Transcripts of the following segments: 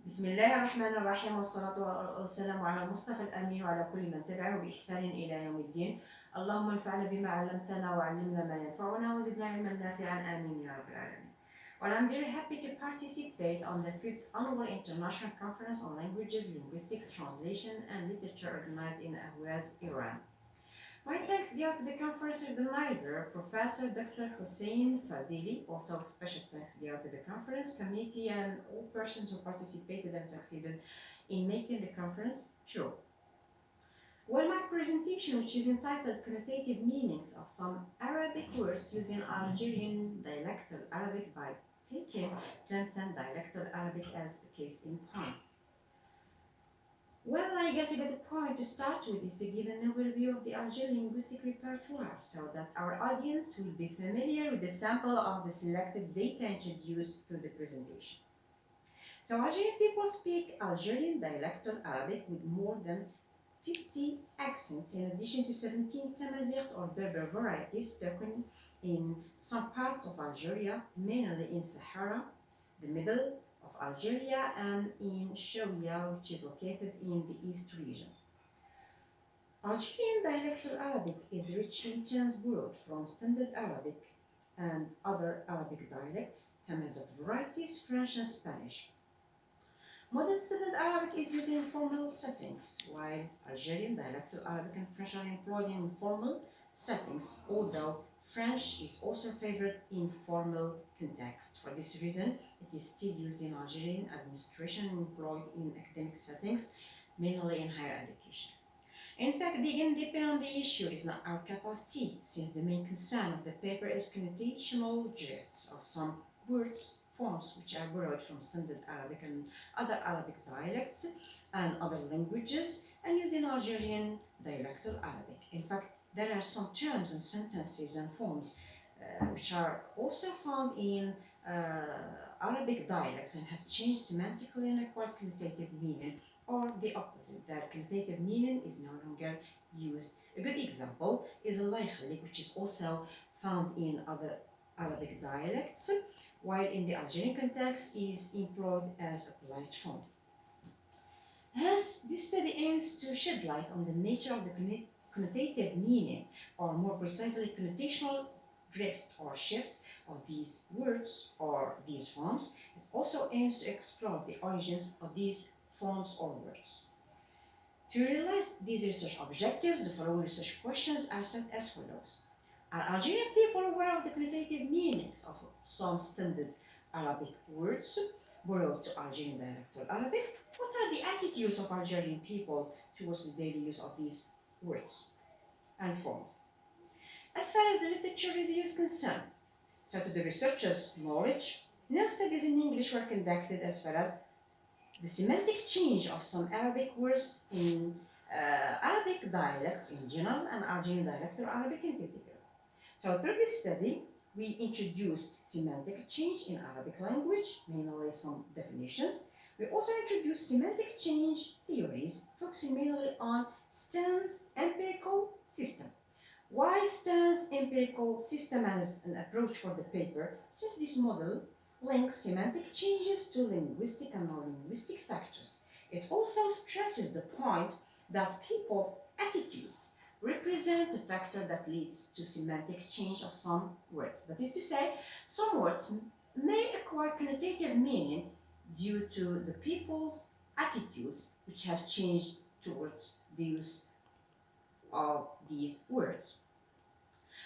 بسم الله الرحمن الرحيم والصلاة والسلام على المصطفى الأمين وعلى كل من تبعه بإحسان إلى يوم الدين. اللهم انفعنا بما علمتنا وعلمنا ما ينفعنا وزدنا علما نافعا آمين يا رب العالمين. Well, I'm very happy to participate on the 5th Annual International Conference on Languages, Linguistics, Translation and Literature organized in Ahwaz, Iran. My thanks go to the conference organizer, Professor Dr. Hussein Fazili. Also, special thanks go to the conference committee and all persons who participated and succeeded in making the conference true. Well, my presentation, which is entitled Connotative Meanings of Some Arabic Words Using Algerian Dialectal Arabic by taking Tlemcen Dialectal Arabic as a case in point. Well, I guess you get the point to start with is to give an overview of the Algerian linguistic repertoire so that our audience will be familiar with the sample of the selected data introduced through the presentation. So Algerian people speak Algerian dialectal Arabic with more than 50 accents in addition to 17 Tamazight or Berber varieties spoken in some parts of Algeria, mainly in Sahara, the middle of Algeria, and in Shawia, which is located in the east region. Algerian dialectal Arabic is rich in terms borrowed from Standard Arabic and other Arabic dialects, Tamazight varieties, French and Spanish. Modern Standard Arabic is used in formal settings, while Algerian dialectal Arabic and French are employed in informal settings, although French is also favored in formal context. For this reason, it is still used in Algerian administration and employed in academic settings, mainly in higher education. In fact, digging deeper on the issue is not our cup of tea, since the main concern of the paper is connotational drifts of some words, forms which are borrowed from Standard Arabic and other Arabic dialects and other languages and used in Algerian dialectal Arabic. In fact, there are some terms and sentences and forms which are also found in Arabic dialects and have changed semantically and acquired connotative meaning, or the opposite, their connotative meaning is no longer used. A good example is Allah yakhlik, which is also found in other Arabic dialects, while in the Algerian context is employed as a polite form. Hence, this study aims to shed light on the nature of the connotative meaning, or more precisely, connotational drift or shift of these words or these forms. It also aims to explore the origins of these forms or words. To realize these research objectives, the following research questions are set as follows. Are Algerian people aware of the connotative meanings of some Standard Arabic words borrowed to Algerian dialectal Arabic? What are the attitudes of Algerian people towards the daily use of these words and forms? As far as the literature review is concerned, so to the researchers' knowledge, no studies in English were conducted as far as the semantic change of some Arabic words in Arabic dialects in general and Algerian dialectal Arabic in particular. So through this study, we introduced semantic change in Arabic language, mainly some definitions. We also introduced semantic change theories, focusing mainly on Stan's empirical system. Why Stan's empirical system as an approach for the paper? Since this model links semantic changes to linguistic and non-linguistic factors. It also stresses the point that people attitudes represent a factor that leads to semantic change of some words. That is to say, some words may acquire connotative meaning due to the people's attitudes which have changed towards the use of these words.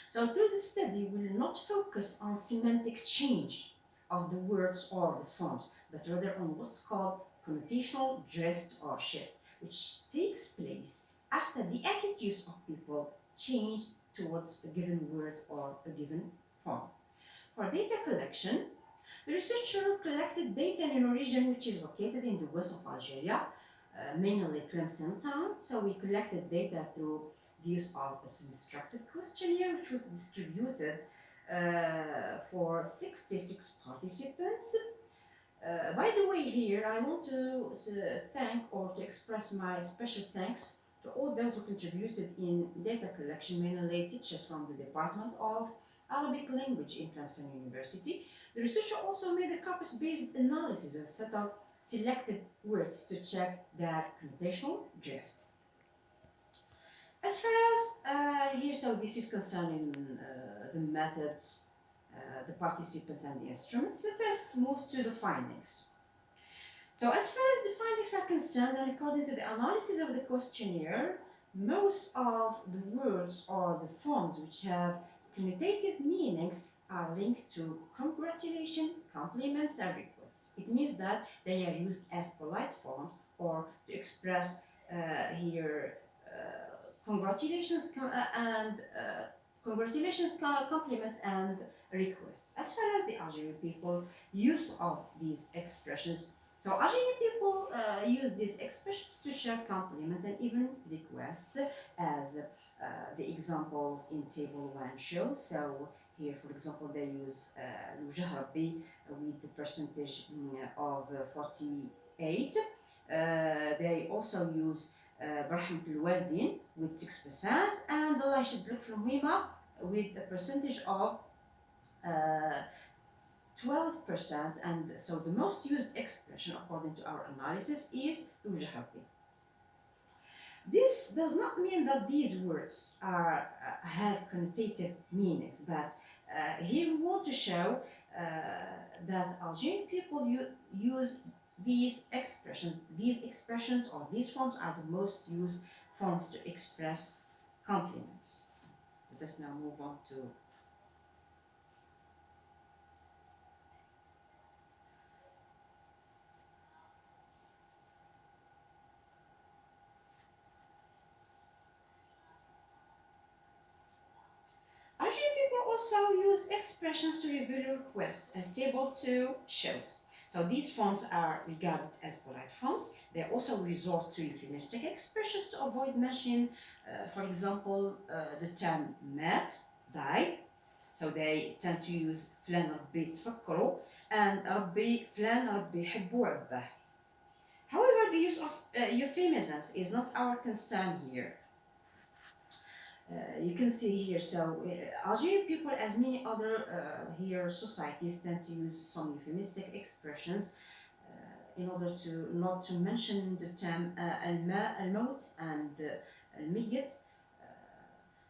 So through the study, we will not focus on semantic change of the words or the forms, but rather on what's called connotational drift or shift, which takes place after the attitudes of people change towards a given word or a given form. For data collection, the researcher collected data in a region which is located in the west of Algeria, mainly Tlemcen town. So we collected data through the use of a semi-structured questionnaire which was distributed for 66 participants. By the way, here I want to thank or to express my special thanks to all those who contributed in data collection, mainly teachers from the Department of Arabic Language in Tlemcen University. The researcher also made a corpus-based analysis of a set of selected words to check their connotational drift. As far as here, so this is concerning the methods, the participants and the instruments. Let us move to the findings. So as far as the findings are concerned, and according to the analysis of the questionnaire, most of the words or the forms which have connotative meanings are linked to congratulation, compliments, and requests. It means that they are used as polite forms or to express here congratulations compliments, and requests. As far as the Algerian people use of these expressions, so Algerian people use these expressions to share compliment and even requests, as the examples in table 1 show. So here, for example, they use Mujahrabi with the percentage of 48. They also use برحمة الوالدين with 6%, and Allah يشد from Hima with a percentage of 12%. And so the most used expression according to our analysis is Mujahrabi. This does not mean that these words have connotative meanings, but here we want to show that Algerian people use these expressions or these forms are the most used forms to express compliments. Let us now move on to Algerian people also use expressions to reveal requests, as table 2 shows. So these forms are regarded as polite forms. They also resort to euphemistic expressions to avoid mentioning, for example, the term met, died. So they tend to use فلان ربي تفكروا and فلان ربي يحبوا عباه. However, the use of euphemisms is not our concern here. You can see here, so Algerian people, as many other here societies, tend to use some euphemistic expressions in order to not to mention the term al-maut and al-miyat.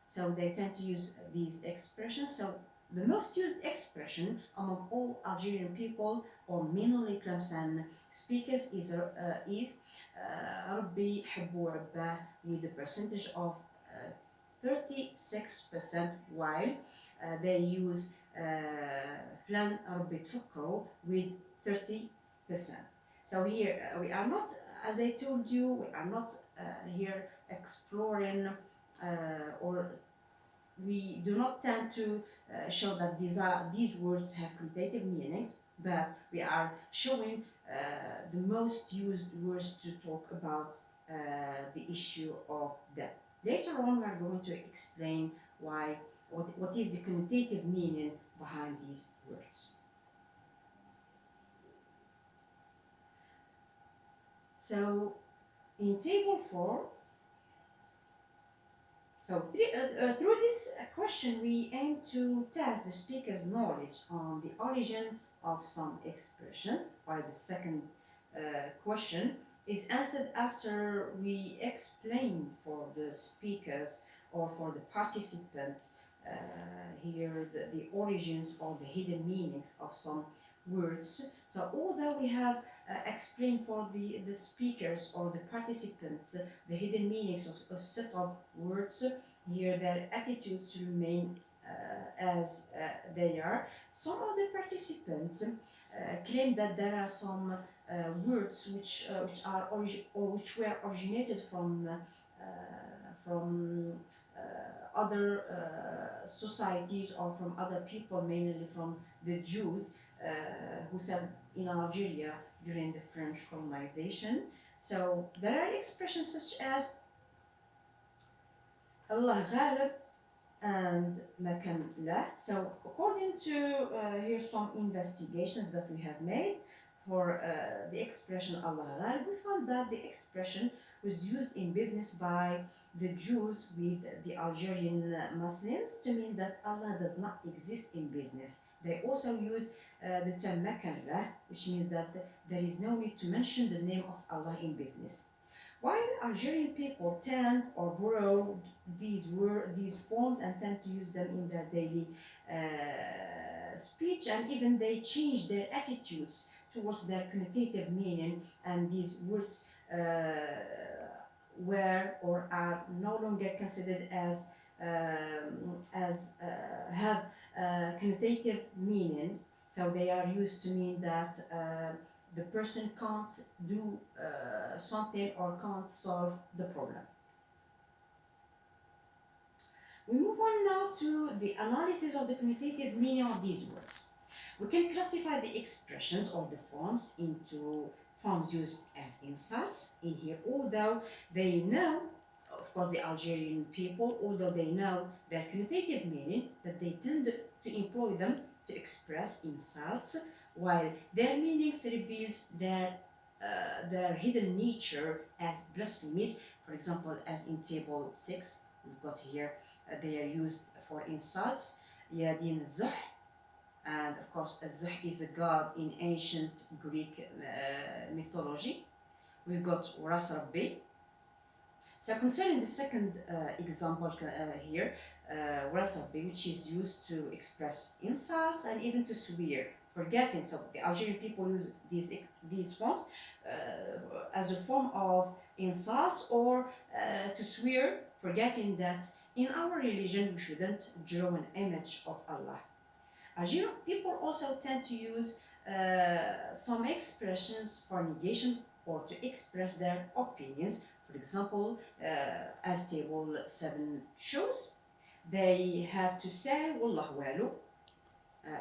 So they tend to use these expressions. So the most used expression among all Algerian people or mainly Tlemcen speakers is ربي يحبوا عباه with a percentage of 36%, while they use فلان ربي تفكروا with 30%. So here we are not, as I told you, we are not here exploring or we do not tend to show that these words have connotative meanings, but we are showing the most used words to talk about the issue of death. Later on, we are going to explain what is the connotative meaning behind these words. So, in table 4, through this question, we aim to test the speaker's knowledge on the origin of some expressions, while the second question is answered after we explain for the speakers or for the participants here the origins or the hidden meanings of some words. So although we have explained for the speakers or the participants the hidden meanings of a set of words, here their attitudes remain as they are. Some of the participants claim that there are some words which were originated from other societies or from other people, mainly from the Jews who settled in Algeria during the French colonization. So there are expressions such as Allah Ghalib and Makan La. So according to here some investigations that we have made, for the expression Allah Ghalib, we found that the expression was used in business by the Jews with the Algerian Muslims to mean that Allah does not exist in business. They also use the term makallah, which means that there is no need to mention the name of Allah in business. While Algerian people tend or borrow these forms and tend to use them in their daily speech, and even they change their attitudes towards their connotative meaning, and these words were or are no longer considered as have connotative meaning. So they are used to mean that the person can't do something or can't solve the problem. We move on now to the analysis of the connotative meaning of these words. We can classify the expressions or the forms into forms used as insults in here, although they know, of course, the Algerian people, although they know their connotative meaning, but they tend to employ them to express insults, while their meanings reveals their hidden nature as blasphemies. For example, as in table 6, we've got here, they are used for insults. Ya din Zuh, and of course, Zuh is a god in ancient Greek mythology. We've got Ras Rabbi. So concerning the second example here, Ras Rabbi, which is used to express insults and even to swear, forgetting. So the Algerian people use these forms as a form of insults or to swear, forgetting that in our religion we shouldn't draw an image of Allah. Algerian people also tend to use some expressions for negation or to express their opinions. For example, as table 7 shows, they have to say Wallahu walu.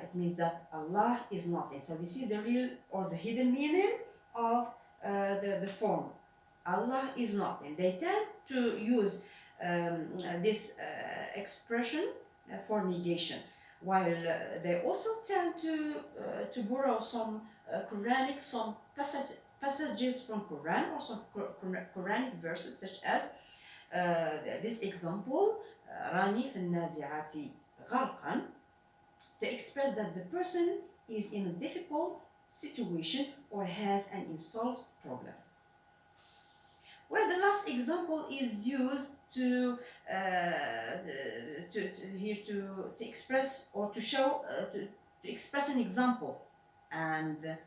It means that Allah is nothing. So this is the real or the hidden meaning of the form. Allah is nothing. They tend to use this expression for negation, while they also tend to borrow some some passages from Quran or some Quranic verses, such as this example, Rani fi nazi'ati gharqan, to express that the person is in a difficult situation or has an unsolved problem. Well, the last example is used to express or to show to express an example, and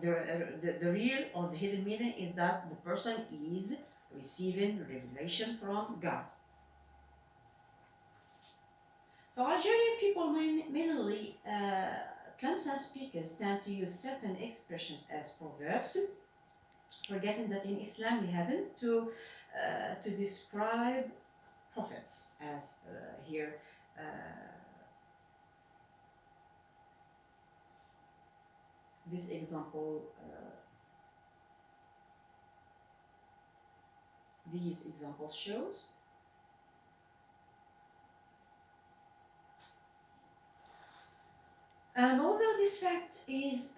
the real or the hidden meaning is that the person is receiving revelation from God. So Algerian people mainly Tlemcen speakers tend to use certain expressions as proverbs, forgetting that in Islam we haven't to describe prophets as here this example these examples shows. And although this fact is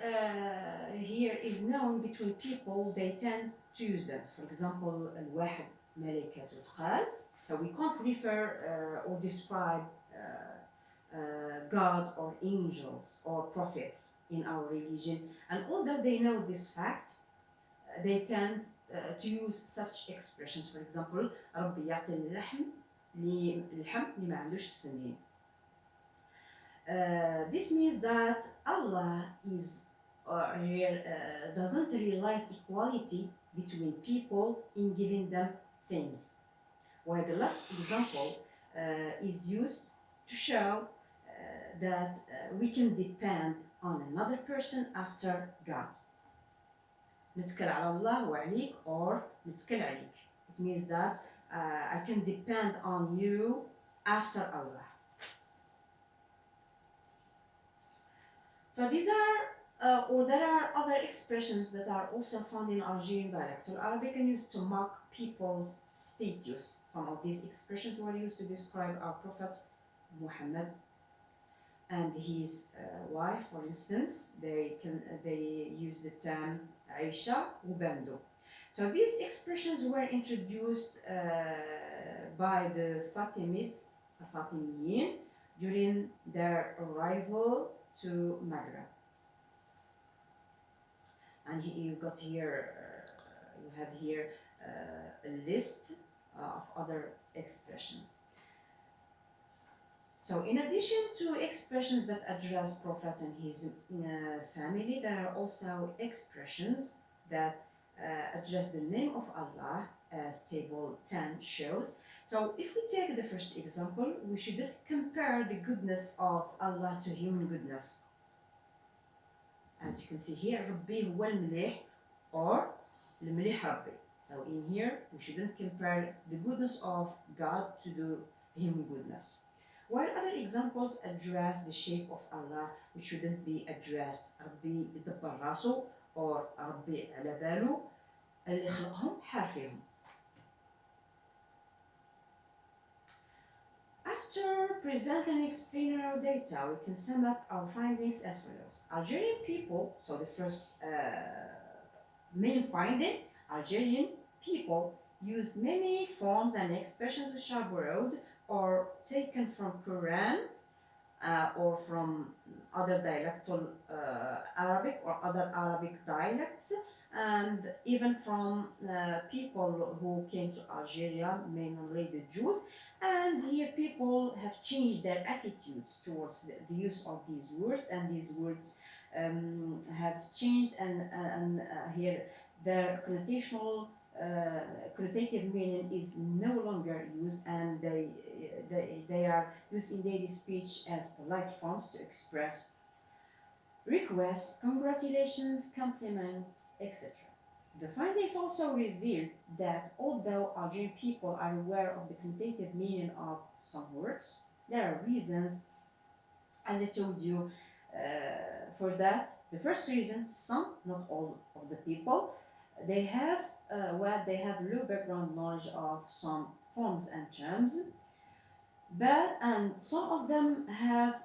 here is known between people, they tend to use them. For example, al-wahid malaikatu tqal. So we can't refer or describe God or angels or prophets in our religion. And although they know this fact, they tend to use such expressions. For example, ربي يعطي اللحم للحم اللي ما عندوش السنين. This means that Allah doesn't realize equality between people in giving them things. While the last example is used to show that we can depend on another person after God. نتكل على الله وعليك or نتكل عليك. It means that I can depend on you after Allah. So these are, or there are other expressions that are also found in Algerian dialect or Arabic and used to mock people's status. Some of these expressions were used to describe our Prophet Muhammad. and his wife, for instance, they use the term Aisha وبندو. So these expressions were introduced by the Fatimiyin, during their arrival to Maghreb. And you got here, you have here a list of other expressions. So in addition to expressions that address Prophet and his family, there are also expressions that address the name of Allah, as table 10 shows. So if we take the first example, we should compare the goodness of Allah to human goodness. As you can see here, ربي هو المليح or المليح ربي. So in here, we shouldn't compare the goodness of God to the human goodness. While other examples address the shape of Allah, which shouldn't be addressed ربي يدبر راسه or ربي على باله اللي خلقهم حارفيهم. After presenting and explaining our data, we can sum up our findings as follows. Algerian people, so the first main finding, Algerian people used many forms and expressions which are borrowed or taken from Quran or from other dialectal Arabic or other Arabic dialects, and even from people who came to Algeria, mainly the Jews. And here people have changed their attitudes towards the use of these words, and these words have changed, and here their connotative meaning is no longer used, and they are used in daily speech as polite forms to express requests, congratulations, compliments, etc. The findings also reveal that although Algerian people are aware of the connotative meaning of some words, there are reasons, as I told you, for that. The first reason, some, not all of the people, they have low background knowledge of some forms and terms, and some of them have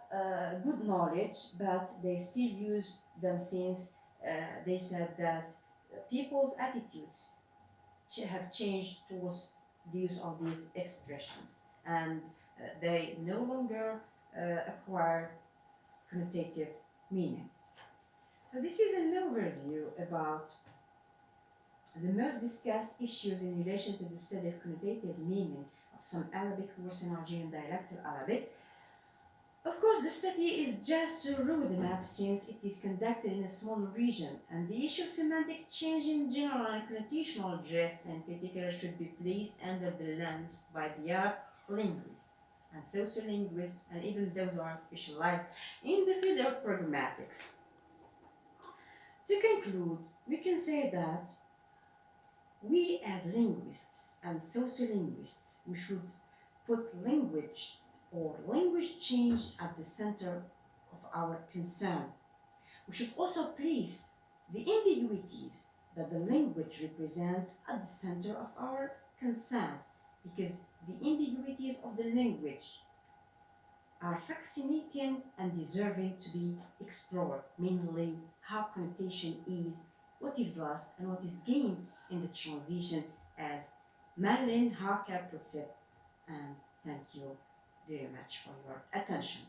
good knowledge, but they still use them since they said that people's attitudes have changed towards the use of these expressions, and they no longer acquire connotative meaning. So this is an overview about the most discussed issues in relation to the study of connotative meaning of some Arabic words in Algerian dialectal Arabic. Of course, the study is just a roadmap since it is conducted in a small region, and the issue of semantic change in general and connotational dress in particular should be placed under the lens by the Arab linguists and sociolinguists, and even those who are specialized in the field of pragmatics. To conclude, we can say that we as linguists and sociolinguists, we should put language or language change at the center of our concern. We should also place the ambiguities that the language represents at the center of our concerns, because the ambiguities of the language are fascinating and deserving to be explored, mainly how connotation is, what is lost and what is gained in the transition, as Madeline Harker puts it. And thank you very much for your attention.